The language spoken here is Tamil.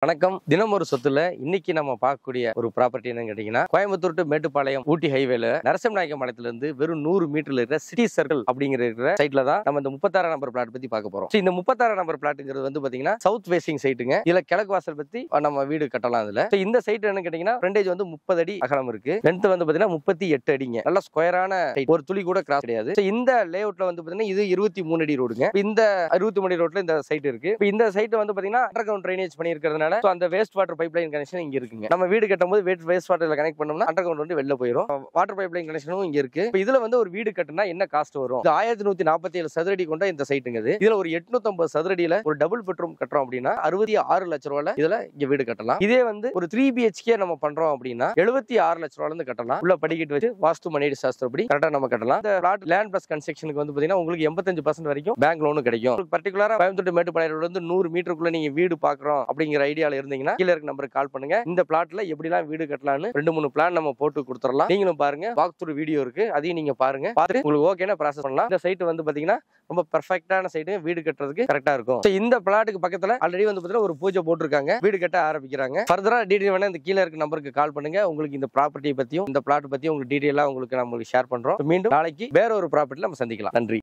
வணக்கம். தினம் ஒரு சொத்துல இன்னைக்கு நம்ம பார்க்கக்கூடிய ஒரு ப்ராப்பர்ட்டி என்னன்னு கேட்டீங்கன்னா, கோயம்புத்தூர் டு மேட்டுப்பாளையம் ஊட்டி ஹைவேல நரசிம்மநாயக்கம் பாளையத்துல இருந்து வெறும் 100 மீட்டர்ல இருக்கிற சிட்டி சர்க்கிள் அப்படிங்கிற சைட்ல தான் நம்ம இந்த 36 நம்பர் பிளாட் பத்தி பார்க்க போறோம். இந்த 36 நம்பர் பிளாட்ங்கிறது வந்து பாத்தீங்கன்னா சவுத் ஃபேசிங் சைட்டுங்க. இதுல கிழக்கு வாசல் பத்தி நம்ம வீடு கட்டலாம். இதுல இந்த சைட் என்ன கேட்டீங்கன்னா ஃப்ரண்டேஜ் வந்து 30 அடி அகலம் இருக்கு. லென்த் வந்து பாத்தீங்கன்னா 38 அடிங்க. நல்ல ஸ்கொயரான சைட், ஒரு துளி கூட கிராஸ் கிடையாது. இந்த லேஅவுட்ல வந்து பாத்தீங்கன்னா இது 23 அடி ரோடுங்க. இந்த 23 அடி ரோட்ல இந்த சைட் இருக்கு. இந்த சைட் வந்து பாத்தீங்கன்னா அண்டர் கிரவுண்ட் ட்ரைனேஜ் பண்ணி இருக்கிறதுனால அந்த வேஸ்ட் வாட்டர் பைப்லைன் கனெக்ஷன் இங்க இருக்குங்க. நம்ம வீடு கட்டும்போது வேஸ்ட் வாட்டர்ல கனெக்ட் பண்ணோம்னா அண்டர் கிரவுண்ட் வந்து வெளில போயிடும். வாட்டர் பைப்லைன் கனெக்ஷனும் இங்க இருக்கு. இதுல வந்து ஒரு வீடு கட்டினா என்ன காஸ்ட் வரும்? 1147 சதுரடி கொண்ட இந்த சைட்டுங்க. இதுல ஒரு 850 சதுரடியில ஒரு டபுள் பெட்ரூம் கட்டுறோம் அப்படின்னா 66 லட்ச ரூபாயில இதுல இங்க வீடு கட்டலாம். இதே வந்து ஒரு 3 BHK நம்ம பண்றோம் அப்படின்னா 76 லட்ச ரூபாயில இருந்து கட்டலாம். உள்ள படிக்கட்டு வச்சு வாஸ்து மனைடி சாஸ்திரப்படி கரெக்டா நம்ம கட்டலாம். இந்த பிளாட் லேண்ட் பிளஸ் கன்ஸ்ட்ரக்ஷனுக்கு வந்து பாத்தீங்கன்னா உங்களுக்கு 85% வரைக்கும் பேங்க் லோனும் கிடைக்கும். பர்டிகுலரா கோயம்புத்தூர் மேட்டுப்பாளையம் வந்து 100 மீட்டருக்குள்ள நீங்க வீடு பாக்குறோம் அப்படிங்கிற ஐடியால இருந்தீங்கன்னா கீழ இருக்க நம்பருக்கு கால் பண்ணுங்க. இந்த பிளாட்ல எப்படிலாம் வீடு கட்டலாம்னு 2-3 பிளான் நம்ம போட்டு கொடுத்துடலாம். நீங்களும் பாருங்க. வாக் த்ரூ வீடியோ இருக்கு, அதையும் நீங்க பாருங்க. பார்த்துட்டு உங்களுக்கு ஓகேனா ப்ராசஸ் பண்ணலாம். இந்த சைட் வந்து பாத்தீங்கன்னா ரொம்ப பெர்ஃபெக்ட்டான சைட், வீடு கட்டுறதுக்கு கரெக்டா இருக்கும். இந்த பிளாட்டுக்கு பக்கத்துல ஆல்ரெடி வந்து பாத்தீங்கன்னா ஒரு பூஜை போட்டுருக்காங்க. வீடு கட்ட ஆரம்பிக்கிறாங்க. ஃபர்தரா டீடைல் வேணா இந்த கீழ இருக்க நம்பருக்கு கால் பண்ணுங்க. உங்களுக்கு இந்த ப்ராப்பர்ட்டி பத்தியும் இந்த பிளாட் பத்தியும் உங்களுக்கு டீடைலா உங்களுக்கு நம்ம ஷேர் பண்றோம். மீண்டும் நாளைக்கு வேற ஒரு ப்ராப்பர்ட்டில நம்ம சந்திக்கலாம். நன்றி.